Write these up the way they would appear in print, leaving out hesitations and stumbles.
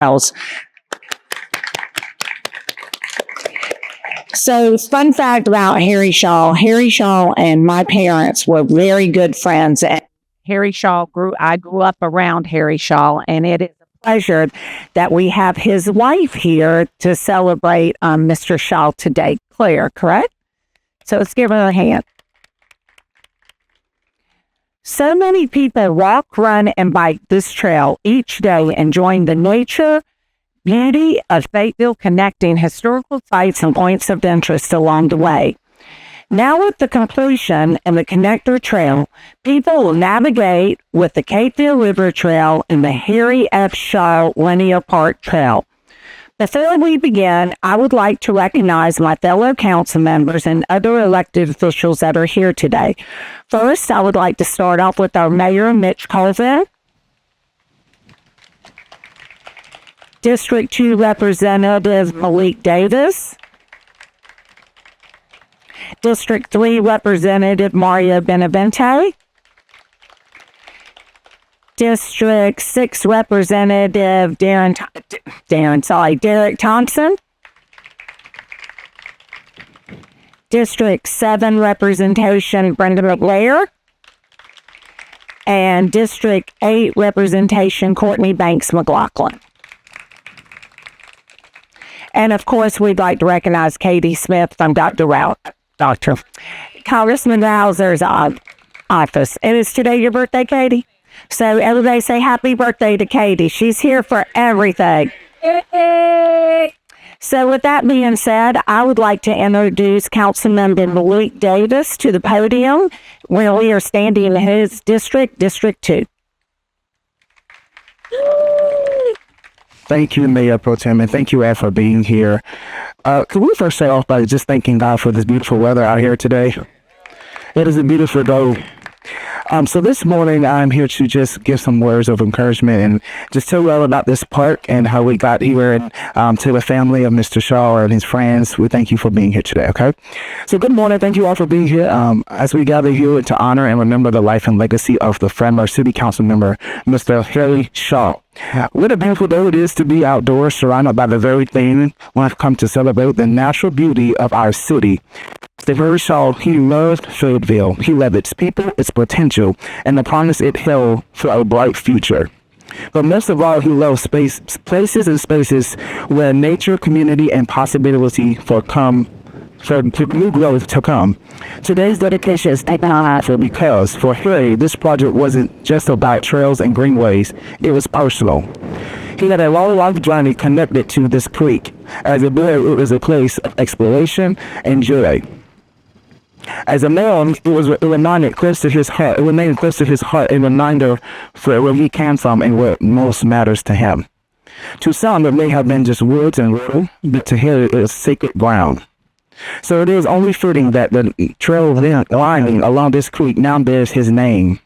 else. So, fun fact about Harry Shaw and my parents were very good friends. And I grew up around Harry Shaw, and it is a pleasure that we have his wife here to celebrate Mr. Shaw today. Claire, correct? So let's give her a hand. So many people walk, run, and bike this trail each day, enjoying the nature, beauty of Fayetteville, connecting historical sites and points of interest along the way. Now with the completion and the connector trail, people will navigate with the Fayetteville River Trail and the Harry F. Shaw Linear Park Trail. Before we begin, I would like to recognize my fellow council members and other elected officials that are here today. First, I would like to start off with our Mayor, Mitch Colvin, District 2 Representative Malik Davis, District 3 Representative Mario Benavente, District 6 Representative Derek Thompson, District 7 Representation Brenda Blair, and District 8 Representation Courtney Banks McLaughlin. And of course, we'd like to recognize Katie Smith from Congressman Hauser's office. And is today your birthday, Katie? So everybody say happy birthday to Katie. She's here for everything. So with that being said, I would like to introduce Councilmember Malik Davis to the podium where we are standing in his district, District 2. Thank you, Mayor Pro Tem, and thank you, Ed, for being here. Could we first start off by just thanking God for this beautiful weather out here today? It is a beautiful day. So this morning, I'm here to just give some words of encouragement and just tell you all about this park and how we got here, and to the family of Mr. Shaw and his friends. We thank you for being here today, okay? So good morning. Thank you all for being here. As we gather here to honor and remember the life and legacy of the former City Council member, Mr. Harry Shaw. What a beautiful day it is to be outdoors, surrounded by the very thing when I've come to celebrate the natural beauty of our city. Mr. Harry Shaw, he loved Fayetteville. He loved its people, its potential, and the promise it held for a bright future. But most of all, he loved places and spaces where nature, community, and possibility for new growth to come. Today's dedication is powerful because for Harry, this project wasn't just about trails and greenways, it was personal. He had a long life journey connected to this creek, as it was a place of exploration and joy. As a man, it remained close to his heart, a reminder for where he came from and what most matters to him. To some, it may have been just words and rules, but to Harry, it was sacred ground. So it is only fitting that the trail lining along this creek now bears his name.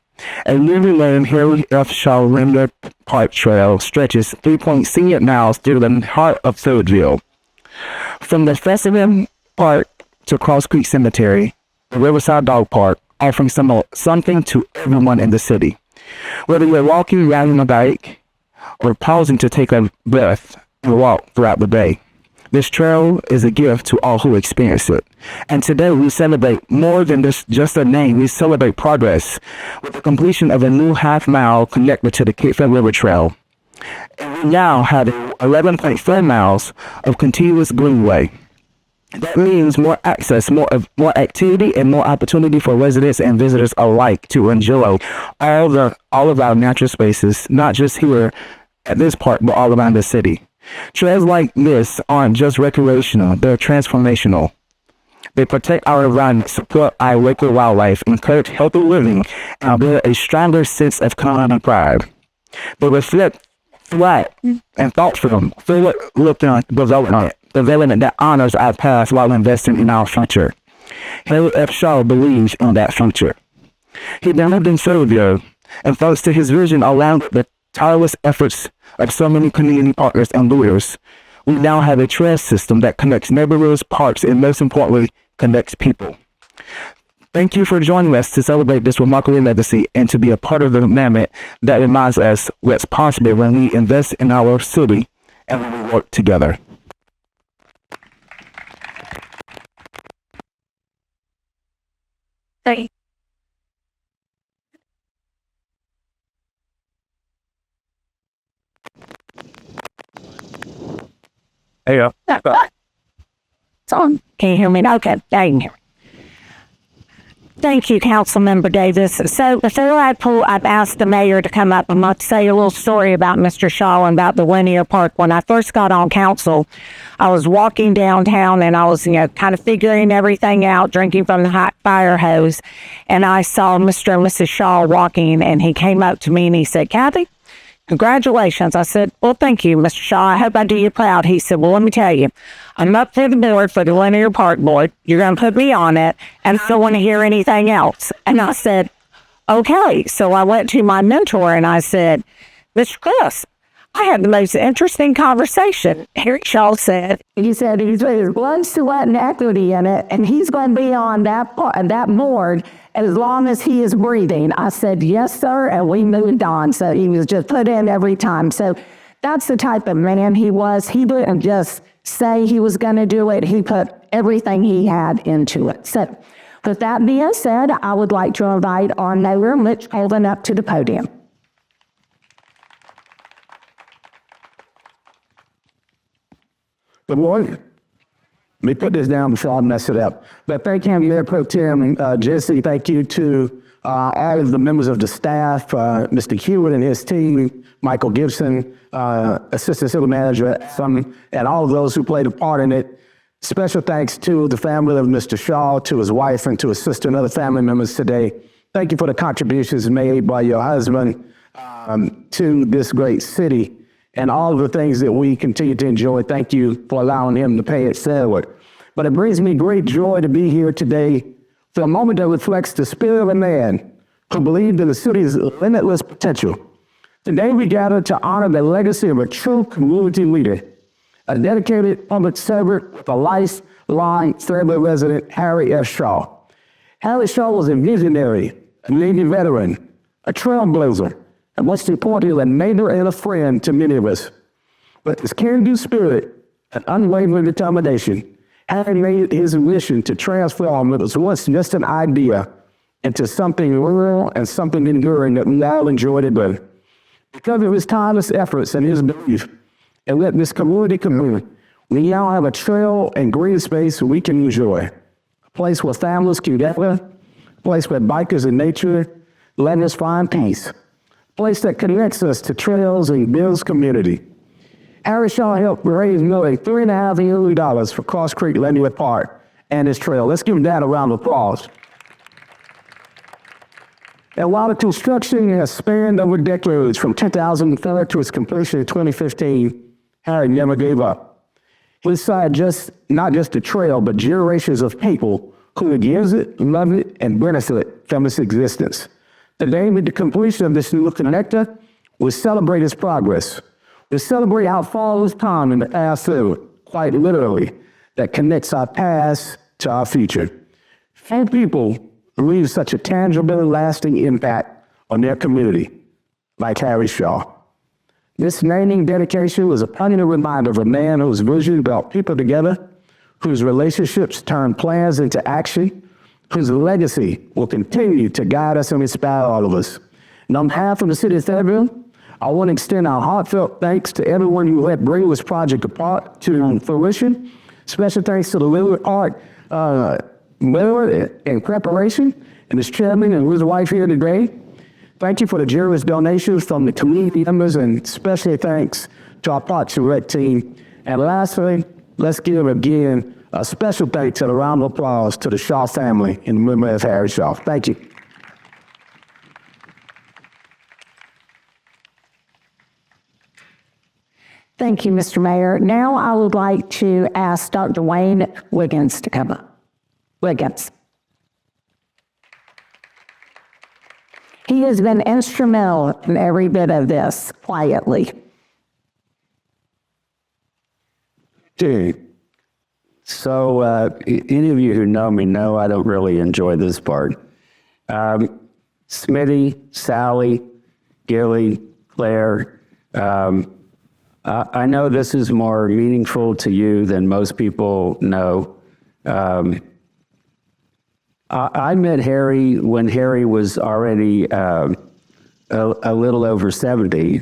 A living lane, Harry F. Shaw Linear Park Trail stretches 3.6 miles through the heart of Fayetteville. From the Fayetteville Park to Cross Creek Cemetery, the Riverside Dog Park, offering something to everyone in the city. Whether you're walking, riding a bike, or pausing to take a breath and walk throughout the day, this trail is a gift to all who experience it. And today we celebrate more than just a name. We celebrate progress with the completion of a new half-mile connected to the Fayetteville River Trail. And we now have 11.4 miles of continuous greenway. That means more access, more activity, and more opportunity for residents and visitors alike to enjoy all of our natural spaces, not just here at this park, but all around the city. Trails like this aren't just recreational, they're transformational. They protect our environment, support our local wildlife, encourage healthy living, and build a stronger sense of community pride. They reflect flat and thoughtful, forward-looking development that honors our past while investing in our future. Harry F. Shaw believes in that future. He lived in Fayetteville, and thanks to his vision around the tireless efforts of so many community partners and leaders, we now have a trail system that connects neighborhoods, parks, and most importantly, connects people. Thank you for joining us to celebrate this remarkable legacy and to be a part of the movement that reminds us what's possible when we invest in our city and we will work together. Thank Hey, It's on. Can you hear me? Okay, there you can hear me. Thank you, Councilmember Davis. So before I've asked the mayor to come up, I'm going to say a little story about Mr. Shaw and about the linear park. When I first got on council, I was walking downtown and I was, kind of figuring everything out, drinking from the hot fire hose. And I saw Mr. and Mrs. Shaw walking, and he came up to me and he said, "Kathy, congratulations." I said, "Well, thank you, Mr. Shaw. I hope I do you proud." He said, "Well, let me tell you, I'm up to the board for the Linear Park Board. You're going to put me on it, and I don't want to hear anything else." And I said, "Okay." So I went to my mentor and I said, "Mr. Chris, I had the most interesting conversation." Harry Shaw said, he's blood, sweat, and equity in it, and he's going to be on that board as long as he is breathing. I said, "Yes, sir," and we moved on. So he was just put in every time. So that's the type of man he was. He didn't just say he was going to do it. He put everything he had into it. So with that being said, I would like to invite our mayor, Mitch Colvin, up to the podium. Good morning. Let me put this down before I mess it up. But thank you, Mayor Pro Tem Jesse. Thank you to all of the members of the staff, Mr. Hewitt and his team, Michael Gibson, Assistant Civil Manager, and all of those who played a part in it. Special thanks to the family of Mr. Shaw, to his wife, and to his sister and other family members today. Thank you for the contributions made by your husband to this great city and all of the things that we continue to enjoy. Thank you for allowing him to pay it forward. But it brings me great joy to be here today for a moment that reflects the spirit of a man who believed in the city's limitless potential. Today we gather to honor the legacy of a true community leader, a dedicated public servant with a lifelong Fayetteville resident, Harry F. Shaw. Harry Shaw was a visionary, a Navy veteran, a trailblazer, and most importantly, a neighbor and a friend to many of us. With his can-do spirit and unwavering determination, Harry made it his mission to transform what was once just an idea into something real and something enduring that we all enjoy today. Because of his tireless efforts and his belief in letting this community commune, we now have a trail and green space we can enjoy. A place where families can gather, a place where bikers and nature let us find peace. Place that connects us to trails and builds community. Harry Shaw helped raise nearly $3.5 million for Cross Creek Linear Park and its trail. Let's give that a round of applause. And while the construction has spanned over decades from 2003 to its completion in 2015, Harry never gave up. He decided not just the trail, but generations of people who would use it, love it, and benefit from its existence. Today, with the completion of this new connector, we celebrate its progress. We celebrate how far we've come in the past forward, quite literally, that connects our past to our future. Few people leave such a tangible and lasting impact on their community, like Harry Shaw. This naming dedication was a poignant reminder of a man whose vision brought people together, whose relationships turned plans into action, whose legacy will continue to guide us and inspire all of us. And on behalf of the city of Fayetteville, I want to extend our heartfelt thanks to everyone who helped bring this project apart to fruition. Special thanks to the Lillard Art Mayor in preparation, and his chairman and his wife here today. Thank you for the generous donations from the community members, and especially thanks to our Parks and Rec team. And lastly, let's give again a special thanks and a round of applause to the Shaw family in memory of Harry Shaw. Thank you. Thank you, Mr. Mayor. Now I would like to ask Dr. Wayne Wiggins to come up. Wiggins. He has been instrumental in every bit of this, quietly. So any of you who know me know I don't really enjoy this part. Smitty, Sally, Gilly, Claire, I know this is more meaningful to you than most people know. I met Harry when Harry was already a little over 70.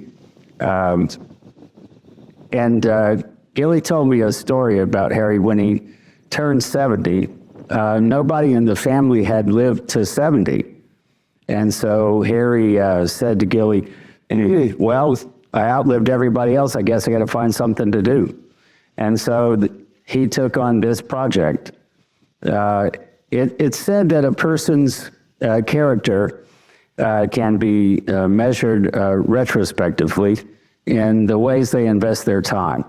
Gilly told me a story about Harry when he turned 70. Nobody in the family had lived to 70. And so Harry said to Gilly, well, I outlived everybody else. I guess I got to find something to do. And so he took on this project. It's said that a person's character can be measured retrospectively in the ways they invest their time.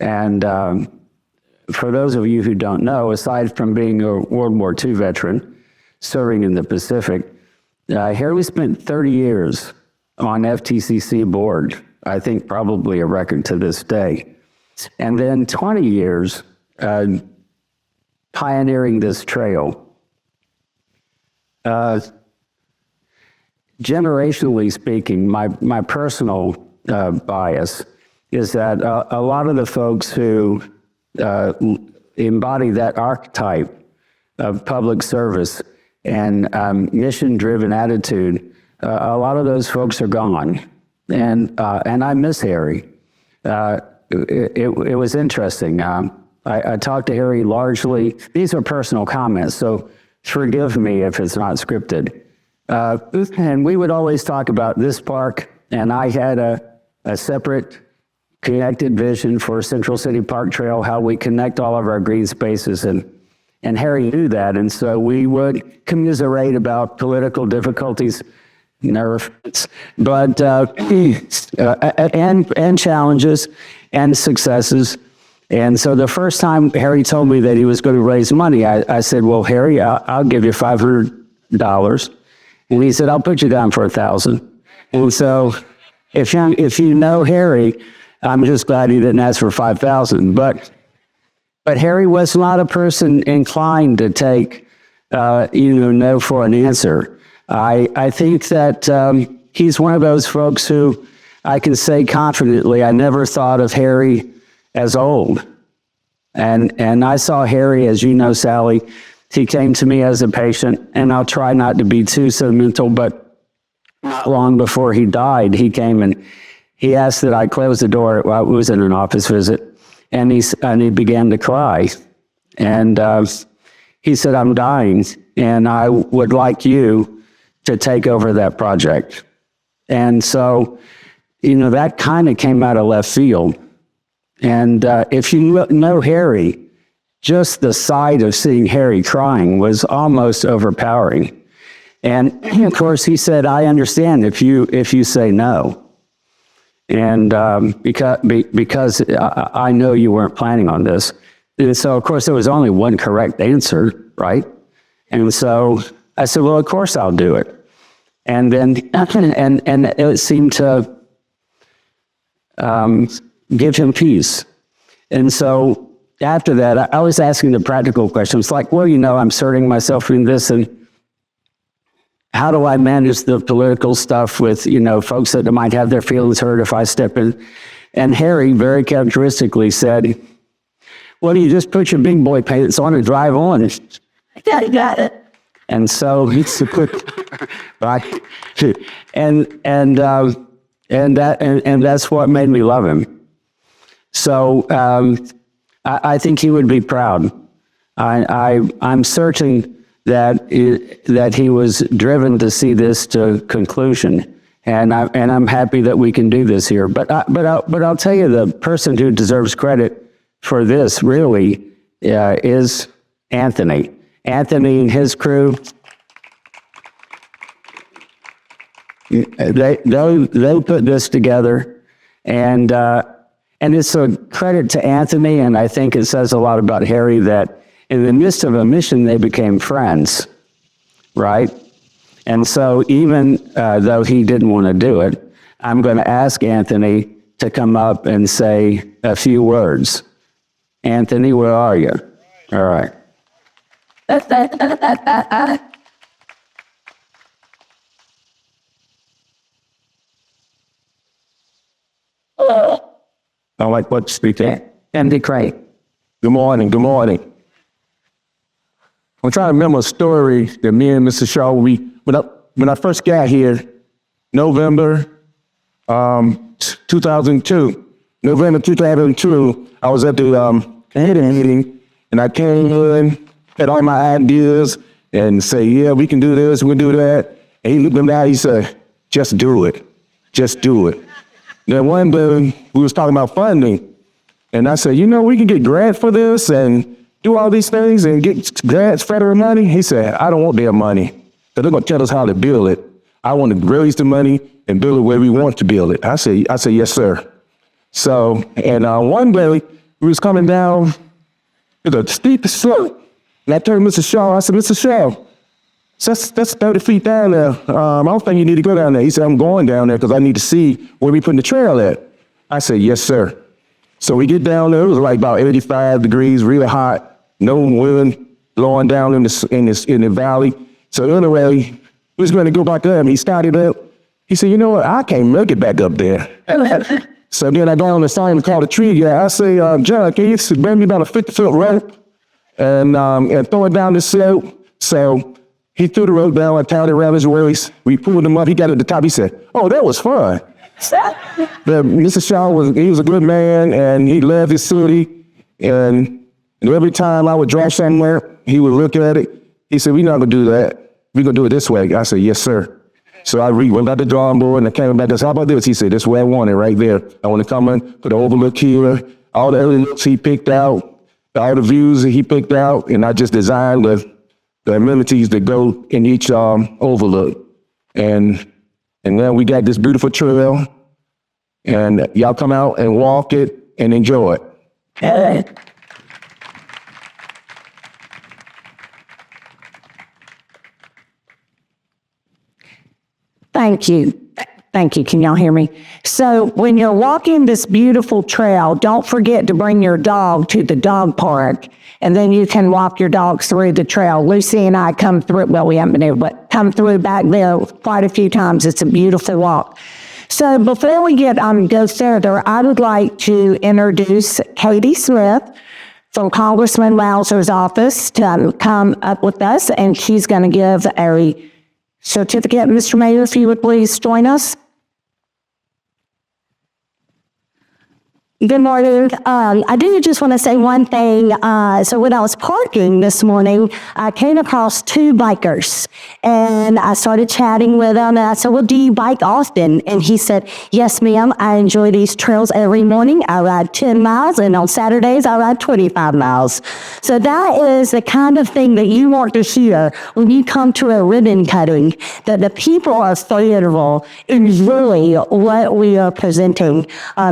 And for those of you who don't know, aside from being a World War II veteran, serving in the Pacific, Harry spent 30 years on FTCC board, I think probably a record to this day. And then 20 years pioneering this trail. Generationally speaking, my personal bias is that a lot of the folks who embody that archetype of public service and mission-driven attitude, a lot of those folks are gone, and I miss Harry. It was interesting. I talked to Harry largely. These are personal comments, so forgive me if it's not scripted. And we would always talk about this park, and I had a separate connected vision for Central City Park Trail, how we connect all of our green spaces, and Harry knew that, and so we would commiserate about political difficulties, nerves, but and challenges and successes. And so the first time Harry told me that he was going to raise money, I said, well, Harry, I'll give you $500. And he said, I'll put you down for $1,000. And so if you know Harry, I'm just glad he didn't ask for $5,000. But Harry was not a person inclined to take, no for an answer. I think that he's one of those folks who I can say confidently, I never thought of Harry as old. And I saw Harry, as you know, Sally, he came to me as a patient, and I'll try not to be too sentimental, but not long before he died, he came and he asked that I close the door. Well, it was in an office visit, and he began to cry. And he said, I'm dying, and I would like you to take over that project. And so, that kind of came out of left field. And if you know Harry, just the sight of seeing Harry crying was almost overpowering. And of course, he said, I understand if you say no. And because I know you weren't planning on this. And so, of course, there was only one correct answer, right? And so I said, well, of course I'll do it. And then, and it seemed to give him peace. And so after that, I was asking the practical questions like, well, I'm inserting myself in this, and how do I manage the political stuff with, folks that might have their feelings hurt if I step in? And Harry very characteristically said, well, you just put your big boy pants on and drive on. I got it. And so he's a quick, right? And that's what made me love him. So I think he would be proud. I'm certain that he was driven to see this to conclusion, and I'm happy that we can do this here. But I'll tell you, the person who deserves credit for this really is Anthony. Anthony and his crew. They put this together, and it's a credit to Anthony, and I think it says a lot about Harry that in the midst of a mission, they became friends, right? And so even though he didn't want to do it, I'm going to ask Anthony to come up and say a few words. Anthony, where are you? All right. I like what speaker. And be great. Good morning. Good morning. I'm trying to remember a story that me and Mr. Shaw, when I first got here, November 2002. November 2002, I was at the meeting, and I came in, had all my ideas, and say, yeah, we can do this, we can do that. And he looked at me out, he said, just do it. Just do it. Then one day, we was talking about funding, and I said, we can get grants for this and do all these things and get grants, federal money. He said, I don't want their money, because they're going to tell us how to build it. I want to raise the money and build it where we want to build it. I said, yes, sir. So, and one day, we was coming down the steep slope, and I turned to Mr. Shaw, I said, Mr. Shaw, that's 30 feet down there. I don't think you need to go down there. He said, I'm going down there because I need to see where we putting the trail at. I said, yes, sir. So we get down there, it was like about 85 degrees, really hot, no wind blowing down in the valley. So anyway, we was going to go back up, and he started up. He said, you know what, I can't make it back up there. So then I go on the side and call the tree guy. I say, John, can you bring me about a 50-foot rope and throw it down the slope? So he threw the rope down, I tied it around his waist. We pulled him up, he got at the top, he said, oh, that was fun. But Mr. Shaw was a good man, and he loved his city. And every time I would drive somewhere, he would look at it. He said, we're not going to do that. We're going to do it this way. I said, yes, sir. So I went out the drawing board, and I came back and said, how about this? He said, this is where I want it right there. I want to come in, put an overlook here, all the other looks he picked out, all the views that he picked out, and I just designed the amenities that go in each overlook. And then we got this beautiful trail, and y'all come out and walk it and enjoy it. Thank you. Thank you. Can y'all hear me? So when you're walking this beautiful trail, don't forget to bring your dog to the dog park, and then you can walk your dogs through the trail. Lucy and I come through, well, we haven't been able, but come through back there quite a few times. It's a beautiful walk. So before we go further, I would like to introduce Katie Smith from Congressman Wowser's office to come up with us, and she's going to give a certificate. Mr. Mayor, if you would please join us. Good morning. I do just want to say one thing. So when I was parking this morning, I came across two bikers, and I started chatting with them, and I said, well, do you bike often? And he said, yes, ma'am. I enjoy these trails every morning. I ride 10 miles, and on Saturdays, I ride 25 miles. So that is the kind of thing that you want to hear when you come to a ribbon cutting, that the people of Fayetteville enjoy what we are presenting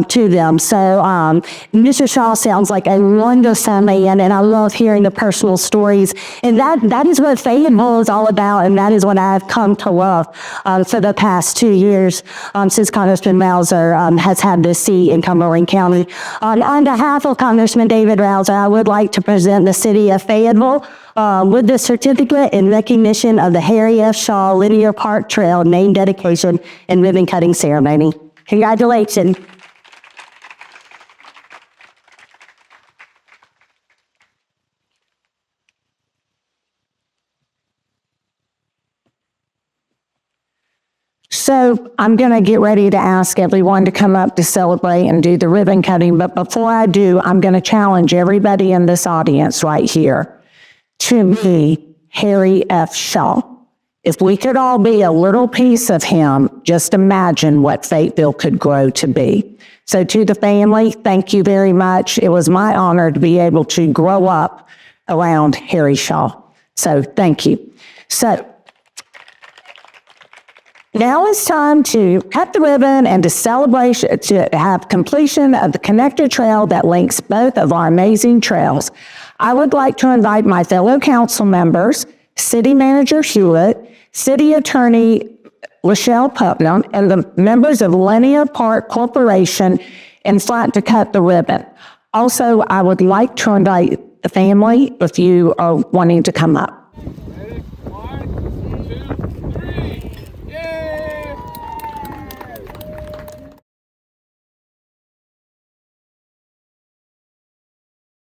to them. So Mr. Shaw sounds like a wonderful man, and I love hearing the personal stories. And that is what Fayetteville is all about, and that is what I've come to love for the past 2 years since Congressman Wowser has had this seat in Cumberland County. On behalf of Congressman David Wowser, I would like to present the city of Fayetteville with the certificate in recognition of the Harry F. Shaw Linear Park Trail name dedication and ribbon cutting ceremony. Congratulations. So I'm going to get ready to ask everyone to come up to celebrate and do the ribbon cutting. But before I do, I'm going to challenge everybody in this audience right here to be Harry F. Shaw. If we could all be a little piece of him, just imagine what Fayetteville could grow to be. So to the family, thank you very much. It was my honor to be able to grow up around Harry Shaw. So thank you. So now it's time to cut the ribbon and to celebrate, to have completion of the connector trail that links both of our amazing trails. I would like to invite my fellow council members, City Manager Hewitt, City Attorney Lachelle Putnam, and the members of Linear Park Corporation in front to cut the ribbon. Also, I would like to invite the family if you are wanting to come up. Ready? 1, 2.